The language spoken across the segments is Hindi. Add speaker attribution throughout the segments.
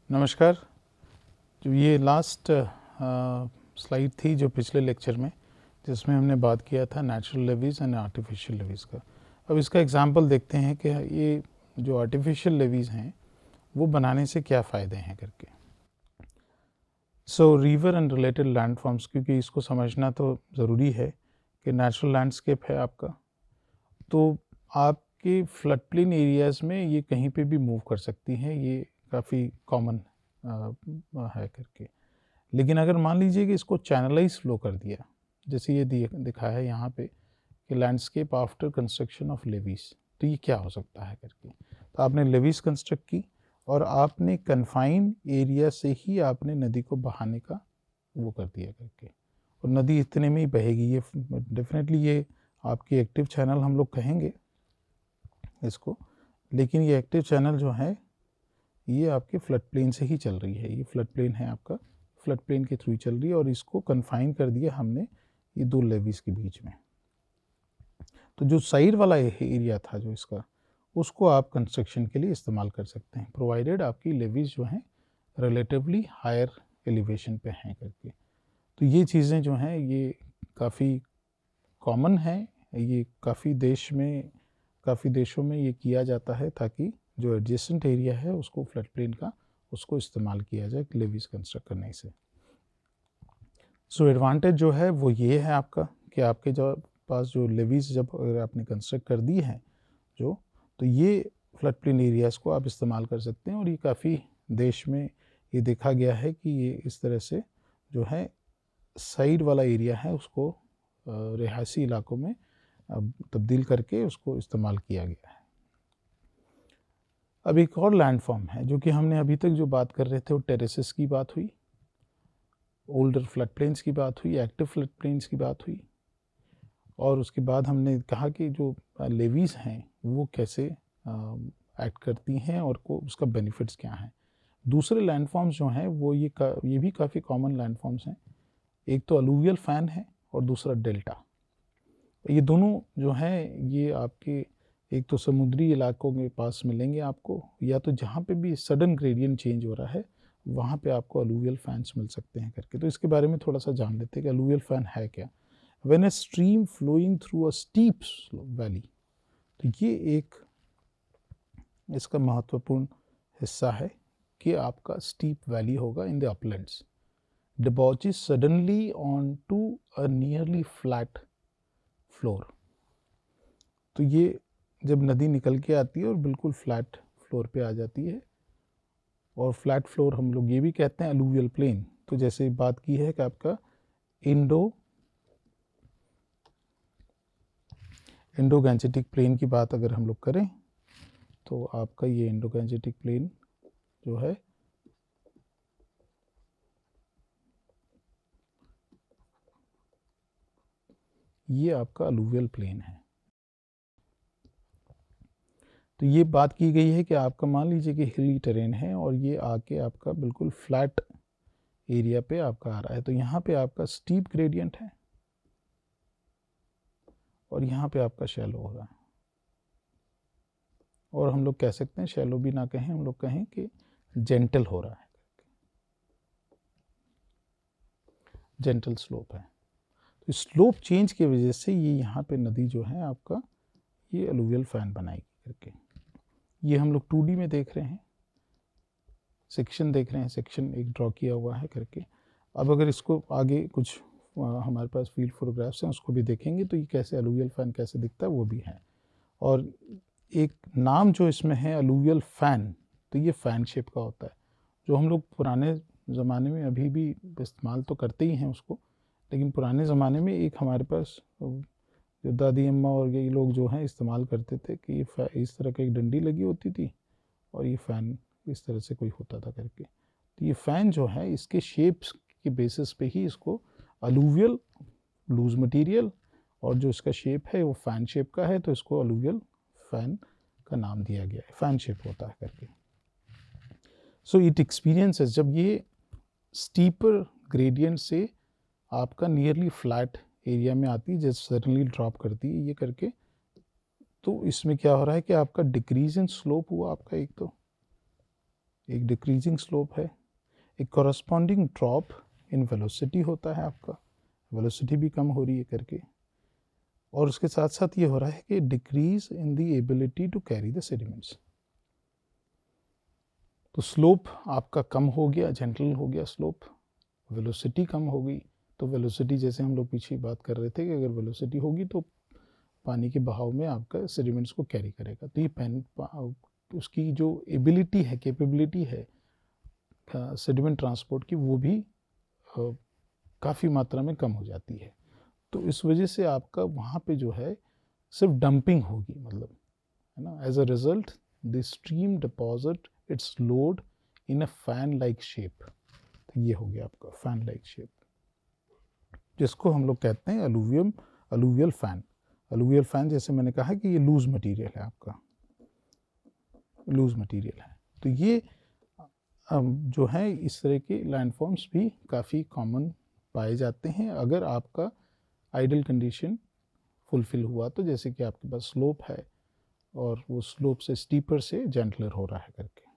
Speaker 1: नमस्कार। जो ये लास्ट स्लाइड थी जो पिछले लेक्चर में, जिसमें हमने बात किया था natural levies and artificial levies का। अब इसका एग्जांपल देखते हैं कि ये जो आर्टिफिशियल लेवीज़ हैं वो बनाने से क्या फ़ायदे हैं करके। सो river and related land forms, क्योंकि इसको समझना तो ज़रूरी है कि नेचुरल लैंडस्केप है आपका, तो आपके फ्लड प्लेन एरियाज़ में ये कहीं पे भी मूव कर सकती हैं, ये काफ़ी कॉमन है करके। लेकिन अगर मान लीजिए कि इसको चैनलाइज फ्लो कर दिया, जैसे ये दिखा है यहाँ पे कि landscape after construction of levies, तो ये क्या हो सकता है करके। तो आपने लेवीज कंस्ट्रक्ट की और आपने कन्फाइन एरिया से ही आपने नदी को बहाने का वो कर दिया करके, और नदी इतने में ही बहेगी। ये डेफिनेटली ये आपकी एक्टिव चैनल हम लोग कहेंगे इसको, लेकिन ये एक्टिव चैनल जो है ये आपके फ्लड प्लेन से ही चल रही है। ये फ्लड प्लेन है आपका, फ्लड प्लेन के थ्रू चल रही है और इसको कन्फाइन कर दिया हमने ये दो लेवीज के बीच में। तो जो साइड वाला एरिया था जो इसका, उसको आप कंस्ट्रक्शन के लिए इस्तेमाल कर सकते हैं, प्रोवाइडेड आपकी लेवीज जो हैं रिलेटिवली हायर एलिवेशन पे हैं करके। तो ये चीज़ें जो हैं ये काफ़ी कॉमन है, ये काफ़ी देशों में ये किया जाता है ताकि जो एडजेसेंट एरिया है उसको फ्लड प्लेन का उसको इस्तेमाल किया जाए लेवीज कंस्ट्रक्ट करने से। सो एडवांटेज जो है वो ये है आपका कि आपके जो पास जो लेवीज जब अगर आपने कंस्ट्रक्ट कर दी है जो, तो ये फ्लड प्लेन एरियाज़ को आप इस्तेमाल कर सकते हैं। और ये काफ़ी देश में ये देखा गया है कि ये इस तरह से जो है साइड वाला एरिया है उसको रिहायशी इलाकों में तब्दील करके उसको इस्तेमाल किया गया है। अब एक और लैंड फॉर्म है जो कि हमने अभी तक जो बात कर रहे थे वो टेरेसेस की बात हुई, ओल्डर फ्लड प्लेन्स की बात हुई, एक्टिव फ्लड प्लेन्स की बात हुई, और उसके बाद हमने कहा कि जो लेवीज़ हैं वो कैसे एक्ट करती हैं और उसका बेनिफिट्स क्या हैं। दूसरे लैंड फॉर्म्स जो हैं वो ये भी काफ़ी कॉमन लैंड फॉर्म्स हैं। एक तो अलूवियल फ़ैन है और दूसरा डेल्टा। ये दोनों जो हैं ये आपके एक तो समुद्री इलाकों के पास मिलेंगे आपको, या तो जहाँ पे भी सडन ग्रेडियंट चेंज हो रहा है वहाँ पे आपको अलूवियल फैन्स मिल सकते हैं करके। तो इसके बारे में थोड़ा सा जान लेते हैं कि अलूवियल फैन है क्या। When a stream flowing through a steep valley, तो ये एक इसका महत्वपूर्ण हिस्सा है कि आपका स्टीप वैली होगा in the Uplands, debouches suddenly onto a nearly flat floor. तो ये जब नदी निकल के आती है और बिल्कुल फ्लैट फ्लोर पे आ जाती है, और फ्लैट फ्लोर हम लोग ये भी कहते हैं अलूवियल प्लेन। तो जैसे बात की है कि आपका इंडो गैंजेटिक प्लेन की बात अगर हम लोग करें तो आपका ये इंडो गैंजेटिक प्लेन जो है ये आपका अलूवियल प्लेन है। तो ये बात की गई है कि आपका मान लीजिए कि हिली टेरेन है और ये आके आपका बिल्कुल फ्लैट एरिया पे आपका आ रहा है, तो यहाँ पे आपका स्टीप ग्रेडियंट है और यहाँ पे आपका शैलो हो रहा है। और हम लोग कह सकते हैं, शैलो भी ना कहें, हम लोग कहें कि जेंटल हो रहा है, जेंटल स्लोप है। तो स्लोप चेंज की वजह से ये यहाँ पे नदी जो है आपका ये अलूवियल फैन बनाएगी करके। ये हम लोग 2D में देख रहे हैं, सेक्शन देख रहे हैं, सेक्शन एक ड्रॉ किया हुआ है करके। अब अगर इसको आगे कुछ हमारे पास फील्ड फोटोग्राफ्स हैं उसको भी देखेंगे तो ये कैसे अलूवियल फैन कैसे दिखता है वो भी है। और एक नाम जो इसमें है अलूवियल फैन, तो ये फैन शेप का होता है, जो हम लोग पुराने ज़माने में अभी भी इस्तेमाल तो करते ही हैं उसको, लेकिन पुराने ज़माने में एक हमारे पास जो दादी अम्मा और ये लोग जो हैं इस्तेमाल करते थे कि ये इस तरह की एक डंडी लगी होती थी और ये फ़ैन इस तरह से कोई होता था करके। तो ये फ़ैन जो है इसके शेप्स के बेसिस पे ही इसको अलूवियल लूज मटेरियल और जो इसका शेप है वो फ़ैन शेप का है, तो इसको अलूवियल फ़ैन का नाम दिया गया है, फ़ैन शेप होता है करके। सो इट एक्सपीरियंसेस जब ये स्टीपर ग्रेडियंट से आपका नियरली फ्लैट एरिया में आती है, जैसे सडनली ड्रॉप करती है ये करके, तो इसमें क्या हो रहा है कि आपका डिक्रीज इन स्लोप हुआ आपका एक तो, एक डिक्रीजिंग स्लोप है, एक कॉरस्पॉन्डिंग ड्रॉप इन वेलोसिटी होता है, आपका वेलोसिटी भी कम हो रही है करके, और उसके साथ साथ ये हो रहा है कि decrease in the ability to carry the sediments. तो स्लोप आपका कम हो गया, जेंटल हो गया स्लोप, वेलोसिटी कम हो गई। तो वेलोसिटी जैसे हम लोग पीछे बात कर रहे थे कि अगर वेलोसिटी होगी तो पानी के बहाव में आपका सेडिमेंट्स को कैरी करेगा। तो ये उसकी जो एबिलिटी है, कैपेबिलिटी है सेडिमेंट ट्रांसपोर्ट की, वो भी काफ़ी मात्रा में कम हो जाती है। तो इस वजह से आपका वहाँ पे जो है सिर्फ डंपिंग होगी, मतलब है ना। As a result the stream deposit its load in a fan like shape. तो ये हो गया आपका फैन लाइक शेप, जिसको हम लोग कहते हैं अलूवियल फैन। अलूवियल फैन जैसे मैंने कहा कि ये लूज मटेरियल है, आपका लूज मटेरियल है। तो ये जो है इस तरह के लैंडफॉर्म्स भी काफ़ी कॉमन पाए जाते हैं अगर आपका आइडल कंडीशन फुलफिल हुआ तो, जैसे कि आपके पास स्लोप है और वो स्लोप से स्टीपर से जेंटलर हो रहा है करके।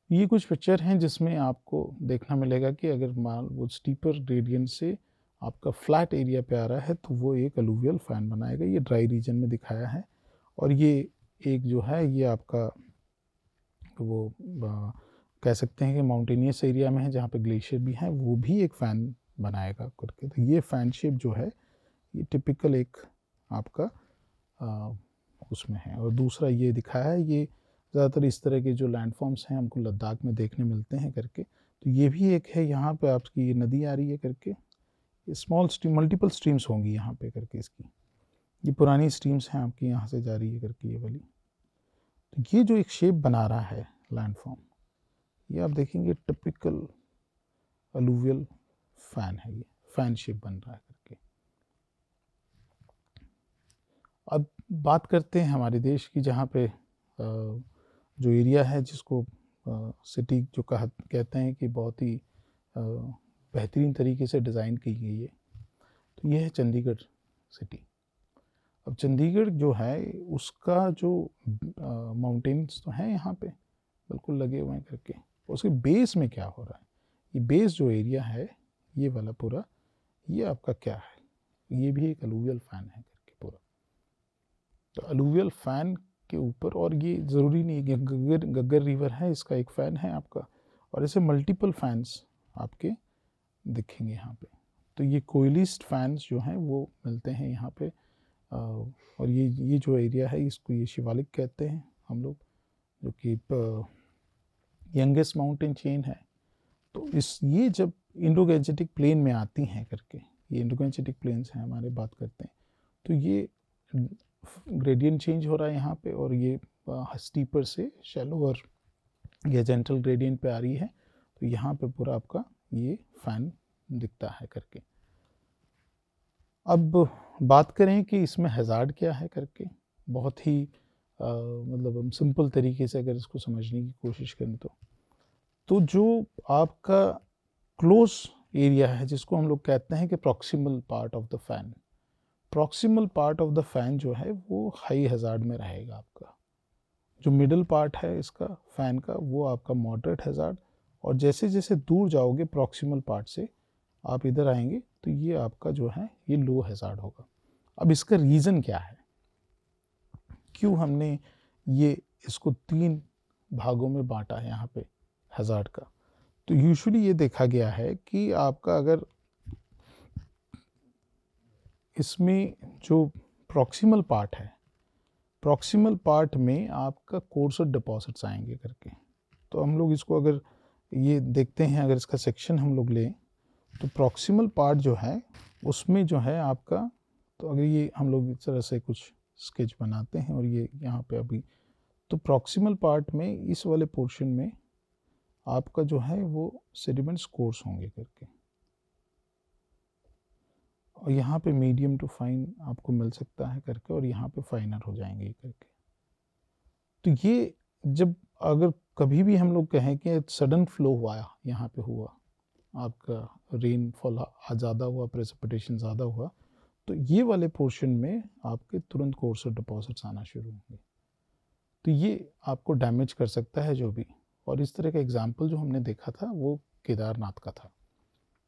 Speaker 1: ये कुछ पिक्चर हैं जिसमें आपको देखना मिलेगा कि अगर मान वो स्टीपर ग्रेडियंट से आपका फ्लैट एरिया पे आ रहा है तो वो एक अलूवियल फैन बनाएगा। ये ड्राई रीजन में दिखाया है, और ये एक जो है ये आपका वो कह सकते हैं कि माउंटेनियस एरिया में है जहाँ पे ग्लेशियर भी हैं, वो भी एक फ़ैन बनाएगा करके। तो ये फ़ैन शेप जो है ये टिपिकल एक आपका उसमें है। और दूसरा ये दिखाया है, ये ज़्यादातर इस तरह के जो लैंडफॉर्म्स हैं हमको लद्दाख में देखने मिलते हैं करके। तो ये भी एक है, यहाँ पे आपकी ये नदी आ रही है करके, ये स्मॉल स्ट्रीम, मल्टीपल स्ट्रीम्स होंगी यहाँ पे करके इसकी, ये पुरानी स्ट्रीम्स हैं आपकी यहाँ से जा रही है करके ये वाली। तो ये जो एक शेप बना रहा है लैंडफॉर्म, ये आप देखेंगे टिपिकल अलूवियल फैन है, ये फैन शेप बन रहा है करके। अब बात करते हैं हमारे देश की, जहाँ पे जो एरिया है जिसको सिटी जो कहते हैं कि बहुत ही बेहतरीन तरीके से डिज़ाइन की गई है, तो ये है चंडीगढ़ सिटी। अब चंडीगढ़ जो है उसका जो माउंटेन्स तो हैं यहाँ पे बिल्कुल लगे हुए हैं करके, उसके बेस में क्या हो रहा है, ये बेस जो एरिया है ये वाला पूरा, ये आपका क्या है, ये भी एक अलूवियल फैन है करके पूरा। तो अलूवियल फैन के ऊपर, और ये ज़रूरी नहीं है कि गग्गर रिवर है इसका एक फ़ैन है आपका, और ऐसे मल्टीपल फैंस आपके दिखेंगे यहाँ पे। तो ये कोयलिस्ट फैंस जो हैं वो मिलते हैं यहाँ पे, और ये जो एरिया है इसको ये शिवालिक कहते हैं हम लोग, जो कि यंगेस्ट माउंटेन चेन है। तो ये जब इंडो गैंजेटिक प्लेन में आती हैं करके, ये इंडो गैंजेटिक प्लेन्स हैं हमारे, बात करते हैं तो ये ग्रेडियंट चेंज हो रहा है यहाँ पे, और ये स्टीपर से शैलोवर या जेंटल ग्रेडियंट पे आ रही है। तो यहाँ पे पूरा आपका ये फैन दिखता है करके। अब बात करें कि इसमें हैज़ार्ड क्या है करके, बहुत ही मतलब हम सिंपल तरीके से अगर इसको समझने की कोशिश करें तो जो आपका क्लोज एरिया है जिसको हम लोग कहते हैं कि proximal part of the fan, proximal part of the fan जो है वो हाई हैज़ार्ड में रहेगा आपका। जो मिडल पार्ट है इसका फैन का वो आपका मॉडरेट हैज़ार्ड, और जैसे जैसे दूर जाओगे प्रॉक्सिमल पार्ट से आप इधर आएंगे तो ये आपका जो है ये लो हैज़ार्ड होगा। अब इसका रीज़न क्या है, क्यों हमने ये इसको 3 भागों में बांटा है यहाँ पे हैज़ार्ड का। तो यूजुअली ये देखा गया है कि आपका अगर इसमें जो प्रॉक्सिमल पार्ट है, प्रॉक्सिमल पार्ट में आपका कोर्सर डिपॉजिट्स आएंगे करके। तो हम लोग इसको अगर ये देखते हैं, अगर इसका सेक्शन हम लोग लें तो प्रॉक्सिमल पार्ट जो है उसमें जो है आपका, तो अगर ये हम लोग इस तरह से कुछ स्केच बनाते हैं और ये यहाँ पे अभी, तो प्रॉक्सिमल पार्ट में इस वाले पोर्शन में आपका जो है वो सेडिमेंट्स कोर्स होंगे करके, और यहाँ पे मीडियम टू फाइन आपको मिल सकता है करके, और यहाँ पे फाइनर हो जाएंगे करके। तो ये जब अगर कभी भी हम लोग कहें कि सडन फ्लो हुआ यहाँ पे हुआ, आपका रेनफॉल ज़्यादा हुआ, प्रेसिपिटेशन ज़्यादा हुआ, तो ये वाले पोर्शन में आपके तुरंत कोर्सर डिपॉजिट्स आना शुरू होंगे। तो ये आपको डैमेज कर सकता है जो भी, और इस तरह का एग्जाम्पल जो हमने देखा था वो केदारनाथ का था।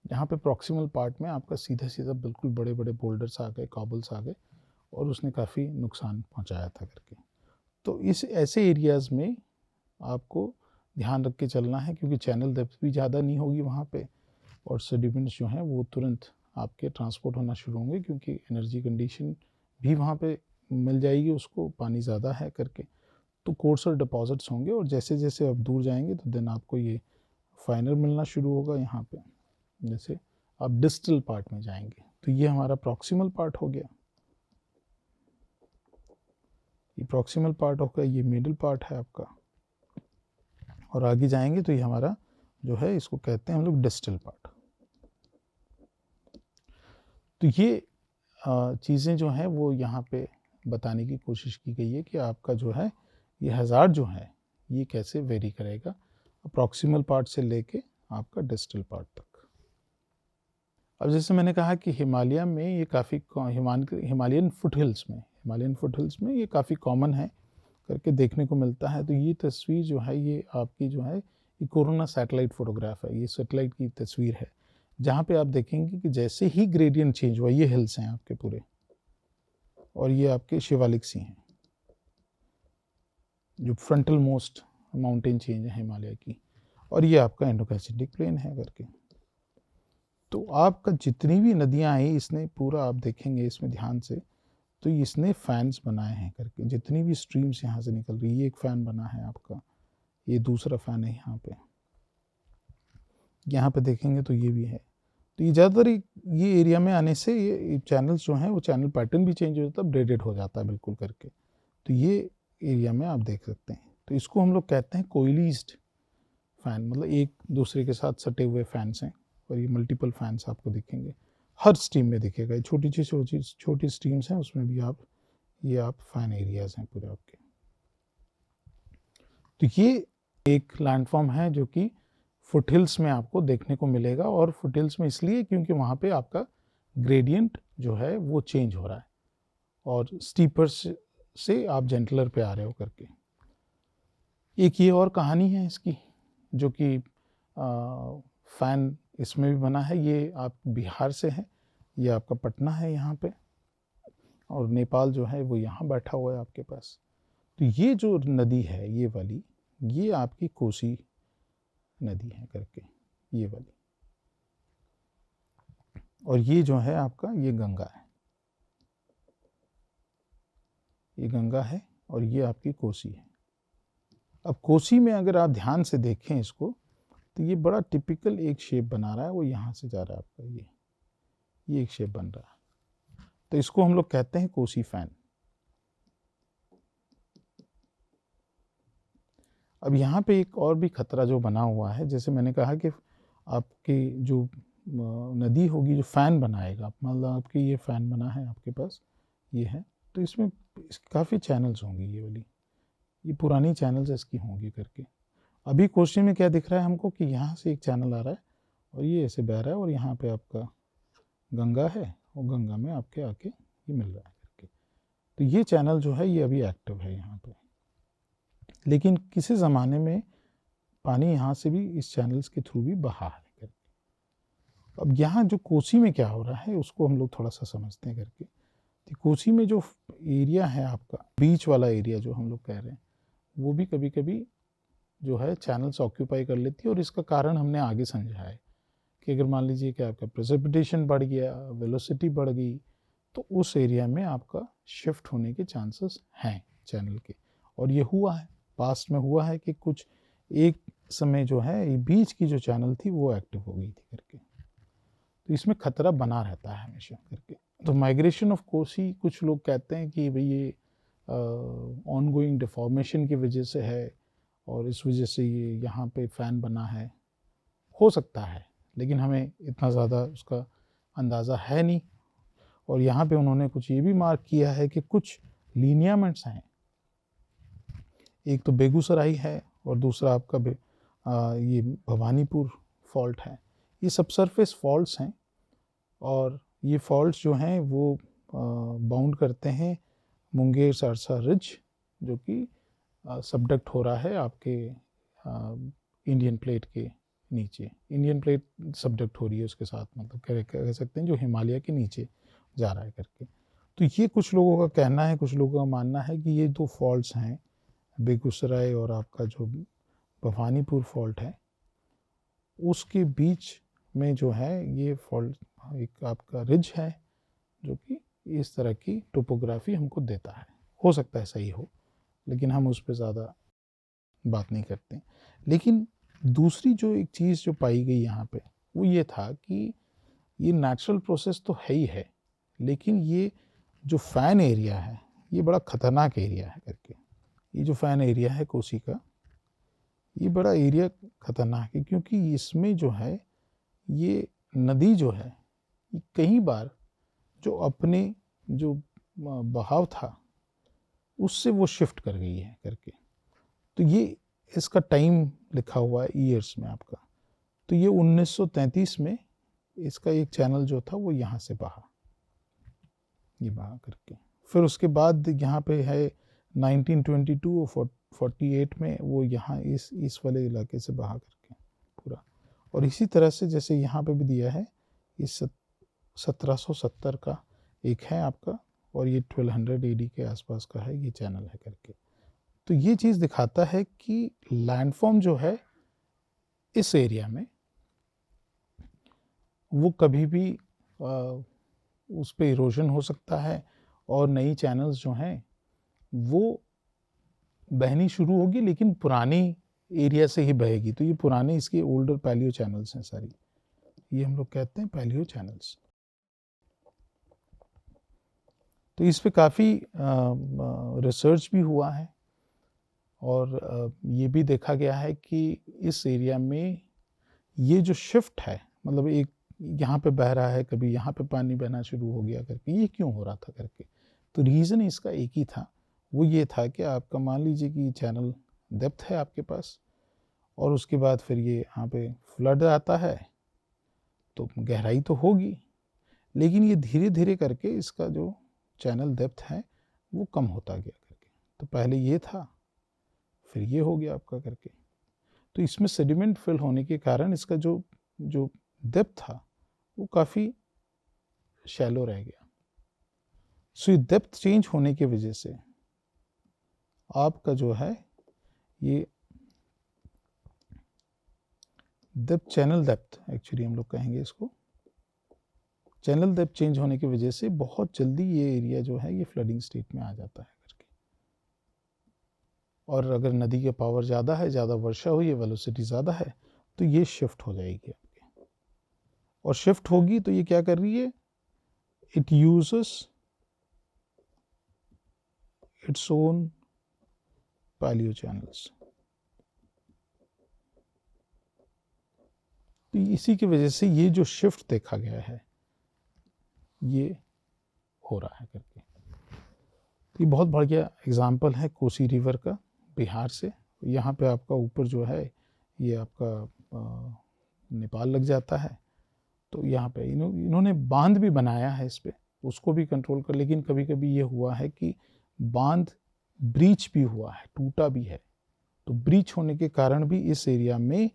Speaker 1: यहाँ पे प्रॉक्सिमल पार्ट में आपका सीधा सीधा बिल्कुल बड़े बड़े बोल्डर्स आ गए, कॉबल्स आ गए और उसने काफ़ी नुकसान पहुँचाया था करके। तो इस ऐसे एरियाज़ में आपको ध्यान रख के चलना है, क्योंकि चैनल डेप्थ भी ज़्यादा नहीं होगी वहाँ पे और सेडिमेंट्स जो हैं वो तुरंत आपके ट्रांसपोर्ट होना शुरू होंगे, क्योंकि एनर्जी कंडीशन भी वहाँ पे मिल जाएगी उसको, पानी ज़्यादा है करके। तो कोर्सर डिपॉजिट्स होंगे और जैसे जैसे आप दूर जाएंगे तो देन आपको ये फाइनर मिलना शुरू होगा यहाँ पे। जैसे आप डिस्टल पार्ट में जाएंगे तो ये हमारा प्रॉक्सिमल पार्ट हो गया, ये प्रॉक्सिमल पार्ट होगा, ये मिडिल पार्ट है आपका, और आगे जाएंगे तो ये हमारा जो है इसको कहते हैं हम लोग डिस्टल पार्ट। तो ये चीज़ें जो हैं वो यहाँ पे बताने की कोशिश की गई है कि आपका जो है ये हज़ार्ड जो है ये कैसे वेरी करेगा प्रॉक्सिमल पार्ट से लेके आपका डिस्टल पार्ट तक। अब जैसे मैंने कहा कि हिमालय में ये काफ़ी हिमालयन फुटहिल्स में ये काफ़ी कॉमन है करके देखने को मिलता है। तो ये तस्वीर जो है ये आपकी जो है ये कोरोना सैटेलाइट फ़ोटोग्राफ है, ये सैटेलाइट की तस्वीर है, जहाँ पे आप देखेंगे कि जैसे ही ग्रेडियंट चेंज हुआ, ये हिल्स हैं आपके पूरे और ये आपके शिवालिक सी हैं, जो फ्रंटल मोस्ट माउंटेन चेंज है हिमालय की, और ये आपका इंडो-पैसिफिक प्लेन है करके। तो आपका जितनी भी नदियाँ आई इसने पूरा आप देखेंगे इसमें ध्यान से, तो इसने फैन्स बनाए हैं करके, जितनी भी स्ट्रीम्स यहाँ से निकल रही है, ये एक फ़ैन बना है आपका, ये दूसरा फ़ैन है यहाँ पे देखेंगे तो ये भी है। तो ये ज़्यादातर ये एरिया में आने से ये चैनल्स जो हैं वो चैनल पैटर्न भी चेंज हो जाता है, ब्रेडेड हो जाता है बिल्कुल करके। तो ये एरिया में आप देख सकते हैं। तो इसको हम लोग कहते हैं कोइलीज्ड फ़ैन, मतलब एक दूसरे के साथ सटे हुए फैंस हैं, और ये मल्टीपल फैंस आपको दिखेंगे, हर स्ट्रीम में दिखेगा। छोटी स्ट्रीम्स हैं उसमें भी ये आप फ़ैन एरियाज़ हैं पूरे आपके। तो ये एक लैंडफॉर्म है जो कि फुटहिल्स में आपको देखने को मिलेगा, और फुटहिल्स में इसलिए क्योंकि वहाँ पे आपका ग्रेडियंट जो है वो चेंज हो रहा है और स्टीपर से आप जेंटलर पे आ रहे हो करके। एक ये और कहानी है इसकी जो कि फ़ैन इसमें भी बना है, ये आप बिहार से है, ये आपका पटना है यहाँ पे, और नेपाल जो है वो यहाँ बैठा हुआ है आपके पास। तो ये जो नदी है ये वाली, ये आपकी कोसी नदी है करके, ये वाली, और ये जो है आपका ये गंगा है, ये गंगा है और ये आपकी कोसी है। अब कोसी में अगर आप ध्यान से देखें इसको तो ये बड़ा टिपिकल एक शेप बना रहा है, वो यहाँ से जा रहा है आपका, ये एक शेप बन रहा है। तो इसको हम लोग कहते हैं कोसी फैन। अब यहाँ पे एक और भी खतरा जो बना हुआ है, जैसे मैंने कहा कि आपकी जो नदी होगी जो फ़ैन बनाएगा, मतलब आपकी ये फ़ैन बना है आपके पास, ये है, तो इसमें काफ़ी चैनल्स होंगी, ये वाली ये पुरानी चैनल्स इसकी होंगी करके। अभी कोसी में क्या दिख रहा है हमको कि यहाँ से एक चैनल आ रहा है और ये ऐसे बह रहा है, और यहाँ पे आपका गंगा है और गंगा में आपके आके ये मिल रहा है करके। तो ये चैनल जो है ये अभी एक्टिव है यहाँ पे, लेकिन किसी ज़माने में पानी यहाँ से भी इस चैनल्स के थ्रू भी बहा है करके। अब यहाँ जो कोसी में क्या हो रहा है उसको हम लोग थोड़ा सा समझते हैं करके। तो कोसी में जो एरिया है आपका बीच वाला एरिया जो हम लोग कह रहे हैं, वो भी कभी कभी जो है चैनल्स ऑक्यूपाई कर लेती है, और इसका कारण हमने आगे समझा है कि अगर मान लीजिए कि आपका प्रेसिपिटेशन बढ़ गया, वेलोसिटी बढ़ गई, तो उस एरिया में आपका शिफ्ट होने के चांसेस हैं चैनल के। और ये हुआ है, पास्ट में हुआ है कि कुछ एक समय जो है ये बीच की जो चैनल थी वो एक्टिव हो गई थी करके। तो इसमें खतरा बना रहता है हमेशा करके। तो माइग्रेशन ऑफ कोसी, कुछ लोग कहते हैं कि भाई ये ऑनगोइंग डिफॉर्मेशन की वजह से है और इस वजह से ये यहाँ पे फ़ैन बना है, हो सकता है, लेकिन हमें इतना ज़्यादा उसका अंदाज़ा है नहीं। और यहाँ पे उन्होंने कुछ ये भी मार्क किया है कि कुछ लीनियामेंट्स हैं, एक तो बेगूसराय है और दूसरा आपका ये भवानीपुर फॉल्ट है। ये सब सरफेस फॉल्ट्स हैं, और ये फॉल्ट्स जो हैं वो बाउंड करते हैं मुंगेर सरसा रिज, जो कि सबडक्ट हो रहा है आपके इंडियन प्लेट के नीचे, इंडियन प्लेट सबडक्ट हो रही है उसके साथ, मतलब कह सकते हैं जो हिमालय के नीचे जा रहा है करके। तो ये कुछ लोगों का कहना है, कुछ लोगों का मानना है कि ये दो फॉल्ट्स हैं, बेगूसराय और आपका जो भवानीपुर फॉल्ट है, उसके बीच में जो है ये फॉल्ट एक आपका रिज है जो कि इस तरह की टोपोग्राफी हमको देता है। हो सकता है सही हो, लेकिन हम उस पर ज़्यादा बात नहीं करते। लेकिन दूसरी जो एक चीज़ जो पाई गई यहाँ पे वो ये था कि ये नेचुरल प्रोसेस तो है ही है, लेकिन ये जो फ़ैन एरिया है ये बड़ा ख़तरनाक एरिया है करके। ये जो फ़ैन एरिया है कोसी का, ये बड़ा एरिया ख़तरनाक है, क्योंकि इसमें जो है ये नदी जो है ये कई बार जो अपने जो बहाव था उससे वो शिफ्ट कर गई है करके। तो ये इसका टाइम लिखा हुआ है ईयर्स में आपका। तो ये 1933 में इसका एक चैनल जो था वो यहाँ से बहा, ये बहा करके। फिर उसके बाद यहाँ पे है 1922 और 48 में वो यहाँ इस वाले इलाके से बहा करके पूरा। और इसी तरह से जैसे यहाँ पे भी दिया है, इस 1770 का एक है आपका, और ये 1200 AD के आसपास का है ये चैनल है करके। तो ये चीज़ दिखाता है कि लैंडफॉर्म जो है इस एरिया में वो कभी भी उस पर इरोजन हो सकता है, और नई चैनल्स जो हैं वो बहनी शुरू होगी, लेकिन पुरानी एरिया से ही बहेगी। तो ये पुराने इसके ओल्डर पैलियो चैनल्स हैं सारी, ये हम लोग कहते हैं पैलियो चैनल्स। तो इस पे काफ़ी रिसर्च भी हुआ है, और ये भी देखा गया है कि इस एरिया में ये जो शिफ्ट है, मतलब एक यहाँ पे बह रहा है, कभी यहाँ पे पानी बहना शुरू हो गया करके, ये क्यों हो रहा था करके। तो रीज़न इसका एक ही था, वो ये था कि आपका मान लीजिए कि चैनल डेप्थ है आपके पास, और उसके बाद फिर ये यहाँ पे फ्लड आता है, तो गहराई तो होगी, लेकिन ये धीरे धीरे करके इसका जो चैनल डेप्थ है वो कम होता गया करके। तो पहले ये था, फिर ये हो गया आपका करके। तो इसमें सेडिमेंट फिल होने के कारण इसका जो डेप्थ था वो काफ़ी शैलो रह गया। सो ये डेप्थ चेंज होने की वजह से आपका जो है ये डेप्थ, चैनल डेप्थ एक्चुअली हम लोग कहेंगे इसको, चैनल डेप्थ चेंज होने की वजह से बहुत जल्दी ये एरिया जो है ये फ्लडिंग स्टेट में आ जाता है करके। और अगर नदी का पावर ज़्यादा है, ज़्यादा वर्षा हुई है, वेलोसिटी ज़्यादा है, तो ये शिफ्ट हो जाएगी आपके। और शिफ्ट होगी तो ये क्या कर रही है, it uses its own paleo channels. तो इसी की वजह से ये जो शिफ्ट देखा गया है ये हो रहा है करके। तो ये बहुत बढ़िया एग्जाम्पल है कोसी रिवर का, बिहार से। यहाँ पे आपका ऊपर जो है ये आपका नेपाल लग जाता है। तो यहाँ पे इन्होंने बांध भी बनाया है इस पे, उसको भी कंट्रोल कर, लेकिन कभी कभी ये हुआ है कि बांध ब्रीच भी हुआ है, टूटा भी है। तो ब्रीच होने के कारण भी इस एरिया में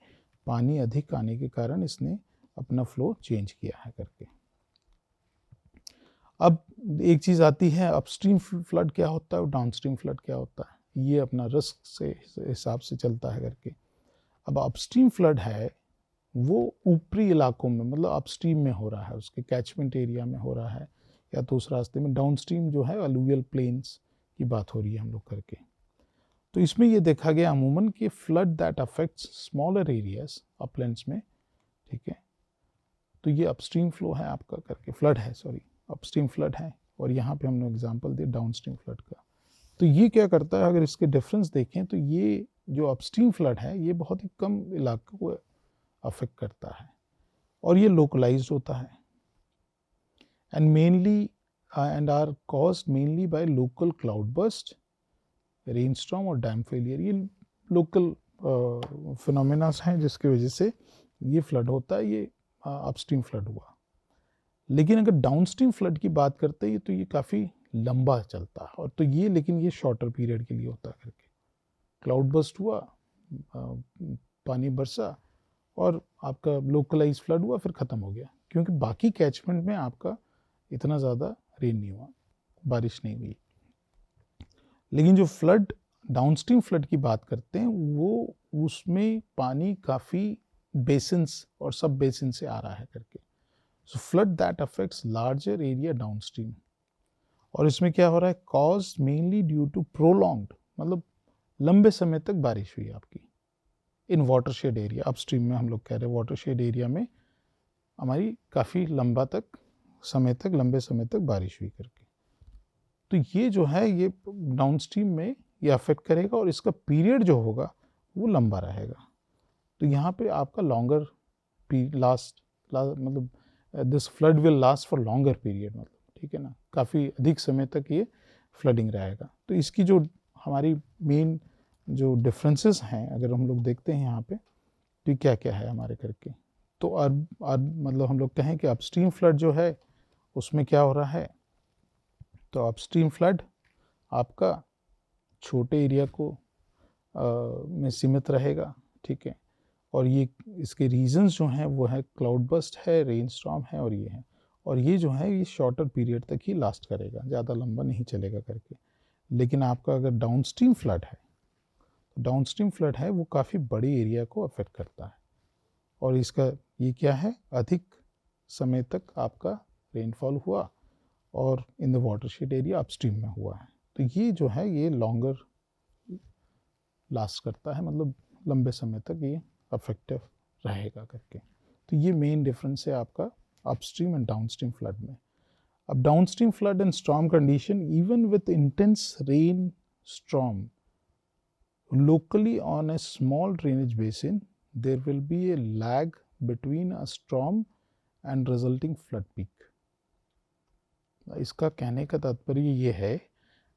Speaker 1: पानी अधिक आने के कारण इसने अपना फ्लो चेंज किया है करके। अब एक चीज़ आती है, अपस्ट्रीम फ्लड क्या होता है और डाउनस्ट्रीम फ्लड क्या होता है, ये अपना रिस्क से हिसाब से चलता है करके। अब अपस्ट्रीम फ्लड है वो ऊपरी इलाकों में, मतलब अपस्ट्रीम में हो रहा है, उसके कैचमेंट एरिया में हो रहा है, या तो उस रास्ते में। डाउनस्ट्रीम जो है अलुवियल प्लेन्स की बात हो रही है हम लोग करके। तो इसमें ये देखा गया अमूमन कि flood that affects smaller areas Uplands में, ठीक है। तो ये अपस्ट्रीम फ्लो है आपका करके, फ्लड है, सॉरी अपस्ट्रीम फ्लड है, और यहाँ पे हमने एग्जांपल दिया डाउनस्ट्रीम फ्लड का। तो ये क्या करता है, अगर इसके डिफरेंस देखें तो ये जो अपस्ट्रीम फ्लड है ये बहुत ही कम इलाकों को अफेक्ट करता है, और ये लोकलाइज्ड होता है, and mainly and are caused mainly by local cloud burst, rainstorm और डैम फेलियर। ये लोकल फिनोमेना हैं जिसकी वजह से ये फ्लड होता है, ये अपस्ट्रीम फ्लड हुआ। लेकिन अगर डाउनस्ट्रीम फ्लड की बात करते हैं तो ये काफ़ी लंबा चलता है, और तो ये लेकिन ये शॉर्टर पीरियड के लिए होता है करके। क्लाउड बस्ट हुआ, पानी बरसा और आपका लोकलाइज फ्लड हुआ, फिर ख़त्म हो गया, क्योंकि बाकी कैचमेंट में आपका इतना ज़्यादा रेन नहीं हुआ, बारिश नहीं हुई। लेकिन जो फ्लड, डाउनस्ट्रीम फ्लड की बात करते हैं, वो उसमें पानी काफ़ी बेसिन्स और सब बेसिन से आ रहा है करके। So flood that affects larger area downstream. और इसमें क्या हो रहा है, cause mainly due to prolonged, मतलब लंबे समय तक बारिश हुई आपकी इन वाटरशेड एरिया। अपस्ट्रीम में हम लोग कह रहे हैं वाटरशेड एरिया में हमारी काफ़ी लंबा तक समय तक, लंबे समय तक बारिश हुई करके। तो ये जो है ये डाउनस्ट्रीम में ये अफेक्ट करेगा और इसका पीरियड जो होगा वो लंबा रहेगा। तो यहाँ पे आपका लॉन्गर मतलब this flood will last for longer period, मतलब ठीक है ना, काफ़ी अधिक समय तक ये फ्लडिंग रहेगा। तो इसकी जो हमारी मेन जो डिफरेंसेस हैं अगर हम लोग देखते हैं यहाँ पे, तो क्या क्या है हमारे करके। तो मतलब हम लोग कहें कि अपस्ट्रीम फ्लड जो है उसमें क्या हो रहा है, तो अपस्ट्रीम फ्लड आपका छोटे एरिया को में सीमित रहेगा, ठीक है। और ये इसके रीजंस जो हैं वो है क्लाउड बस्ट है, रेन स्टॉर्म है, और ये है, और ये जो है ये शॉर्टर पीरियड तक ही लास्ट करेगा, ज़्यादा लंबा नहीं चलेगा करके। लेकिन आपका अगर डाउनस्ट्रीम फ्लड है, तो डाउनस्ट्रीम फ्लड है वो काफ़ी बड़ी एरिया को अफेक्ट करता है, और इसका ये क्या है, अधिक समय तक आपका रेनफॉल हुआ और in the watershed area upstream में हुआ है। तो ये जो है ये लॉन्गर लास्ट करता है, मतलब लंबे समय तक ये अफेक्टिव रहेगा करके। तो ये मेन डिफरेंस है आपका अपस्ट्रीम एंड डाउनस्ट्रीम फ्लड में। अब downstream flood and storm condition, even with intense rain storm locally on a small drainage basin, there will be a lag between a storm and resulting flood peak. इसका कहने का तात्पर्य ये है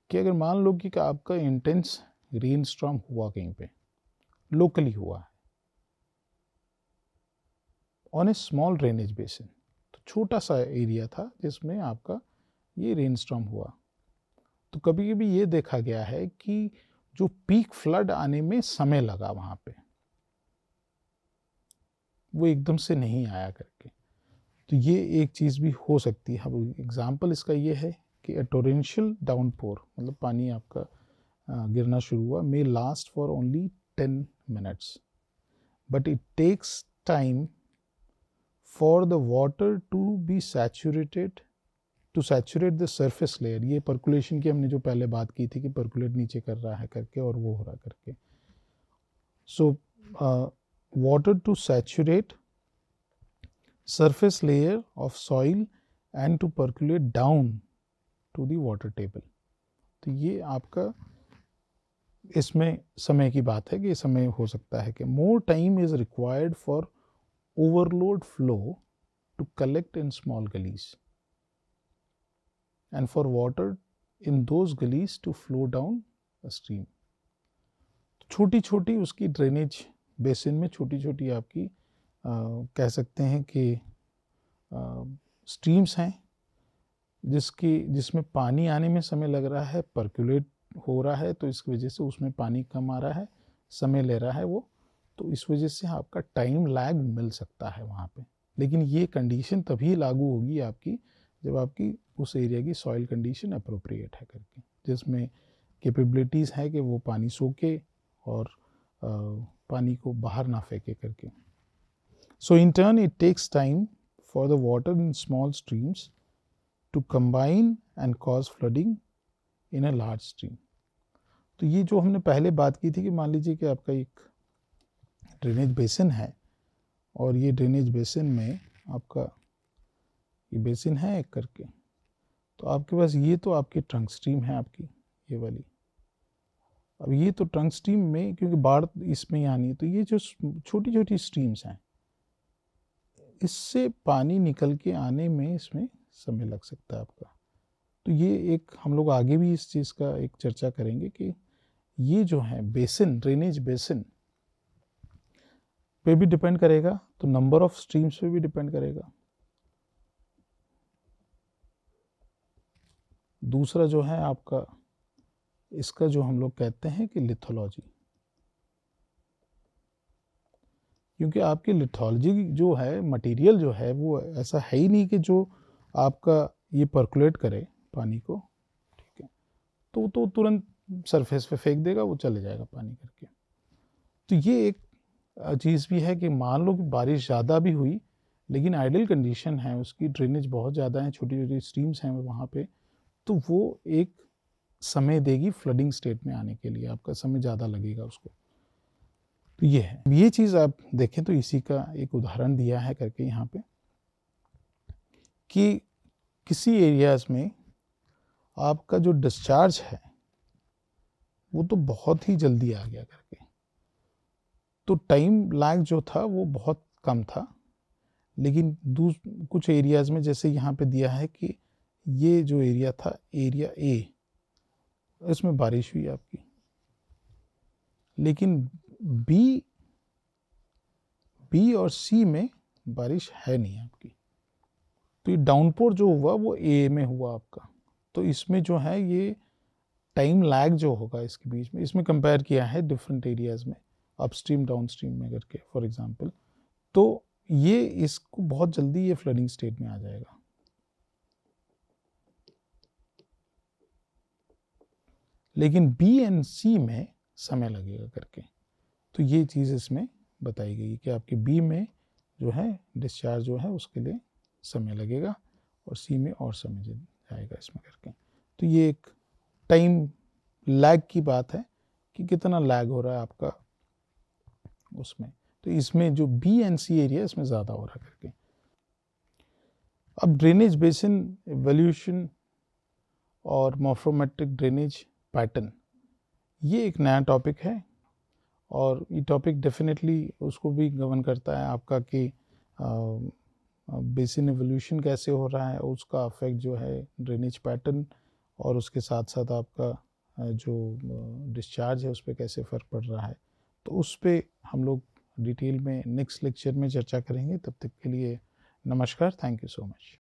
Speaker 1: कि अगर मान लो कि आपका इंटेंस रेन स्टॉर्म हुआ कहीं पे, लोकली हुआ है on A small drainage basin, तो छोटा सा एरिया था जिसमें आपका ये रेन स्टॉर्म हुआ, तो कभी कभी ये देखा गया है कि जो पीक फ्लड आने में समय लगा वहाँ पे, वो एकदम से नहीं आया करके। तो ये एक चीज़ भी हो सकती है। अब एग्जांपल इसका ये है कि टोरेंशियल डाउनपोर, मतलब पानी आपका गिरना शुरू हुआ, may last for only 10 minutes, but it takes time for the water to be saturated, to saturate the surface layer. ये पर्कुलेशन की हमने जो पहले बात की थी कि पर्कुलेट नीचे कर रहा है करके और वो हो रहा करके। So water to saturate surface layer of soil and to percolate down to the water table। तो ये आपका इसमें समय की बात है कि समय हो सकता है कि more time is required for overload flow to collect in small gullies and for water in those gullies to flow down a stream। छोटी छोटी उसकी ड्रेनेज बेसिन में छोटी छोटी आपकी कह सकते हैं कि स्ट्रीम्स हैं जिसमें पानी आने में समय लग रहा है, पर्कुलेट हो रहा है, तो इस वजह से उसमें पानी कम आ रहा है, समय ले रहा है वो, तो इस वजह से आपका टाइम लैग मिल सकता है वहाँ पे। लेकिन ये कंडीशन तभी लागू होगी आपकी जब आपकी उस एरिया की सॉइल कंडीशन अप्रोप्रिएट है करके, जिसमें कैपेबिलिटीज़ है कि वो पानी सोखे और पानी को बाहर ना फेंके करके। So in turn it takes time for the water in small streams to combine and cause flooding in a large stream। तो ये जो हमने पहले बात की थी कि मान लीजिए कि आपका एक ड्रेनेज बेसिन है और ये ड्रेनेज बेसिन में आपका ये बेसिन है एक करके, तो आपके पास ये तो आपकी ट्रंक स्ट्रीम है आपकी ये वाली। अब ये तो ट्रंक स्ट्रीम में क्योंकि बाढ़ इसमें ही आनी है, तो ये जो छोटी छोटी स्ट्रीम्स हैं इससे पानी निकल के आने में इसमें समय लग सकता है आपका। तो ये एक हम लोग आगे भी इस चीज़ का एक चर्चा करेंगे कि ये जो है बेसिन, ड्रेनेज बेसिन पे भी डिपेंड करेगा, तो नंबर ऑफ स्ट्रीम्स पे भी डिपेंड करेगा। दूसरा जो है आपका इसका जो हम लोग कहते हैं कि लिथोलॉजी, क्योंकि आपकी लिथोलॉजी जो है, मटेरियल जो है वो ऐसा है ही नहीं कि जो आपका ये पर्कुलेट करे पानी को, ठीक है, तो तुरंत सरफेस पे फेंक देगा, वो चले जाएगा पानी करके। तो ये एक चीज़ भी है कि मान लो कि बारिश ज़्यादा भी हुई लेकिन आइडियल कंडीशन है, उसकी ड्रेनेज बहुत ज़्यादा है, छोटी छोटी स्ट्रीम्स हैं वहाँ पे, तो वो एक समय देगी फ्लडिंग स्टेट में आने के लिए, आपका समय ज़्यादा लगेगा उसको। तो ये है, ये चीज़ आप देखें तो इसी का एक उदाहरण दिया है करके यहाँ पे कि किसी एरियाज़ में आपका जो डिस्चार्ज है वो तो बहुत ही जल्दी आ गया करके, तो टाइम लैग जो था वो बहुत कम था। लेकिन कुछ एरियाज़ में जैसे यहाँ पे दिया है कि ये जो एरिया था, एरिया ए, इसमें बारिश हुई आपकी, लेकिन बी और सी में बारिश है नहीं आपकी। तो ये डाउनपोर जो हुआ वो ए में हुआ आपका। तो इसमें जो है ये टाइम लैग जो होगा इसके बीच में, इसमें कंपेयर किया है डिफरेंट एरियाज़ में, अपस्ट्रीम डाउनस्ट्रीम में करके फॉर एग्जांपल, तो ये इसको बहुत जल्दी ये फ्लडिंग स्टेट में आ जाएगा। लेकिन बी एंड सी में समय लगेगा करके, तो ये चीज़ इसमें बताई गई कि आपके बी में जो है डिस्चार्ज जो है उसके लिए समय लगेगा और सी में और समय जाएगा इसमें करके। तो ये एक टाइम लैग की बात है कि कितना लैग हो रहा है आपका उसमें। तो इसमें जो बी एंड सी एरिया इसमें ज़्यादा हो रहा करके। अब ड्रेनेज बेसिन इवोल्यूशन और मॉर्फोमेट्रिक ड्रेनेज पैटर्न, ये एक नया टॉपिक है और ये टॉपिक डेफिनेटली उसको भी गवर्न करता है आपका कि बेसिन इवोल्यूशन कैसे हो रहा है, उसका अफेक्ट जो है ड्रेनेज पैटर्न, और उसके साथ साथ आपका जो डिस्चार्ज है उस पर कैसे फ़र्क पड़ रहा है। तो उस पर हम लोग डिटेल में नेक्स्ट लेक्चर में चर्चा करेंगे। तब तक के लिए नमस्कार, थैंक यू सो मच।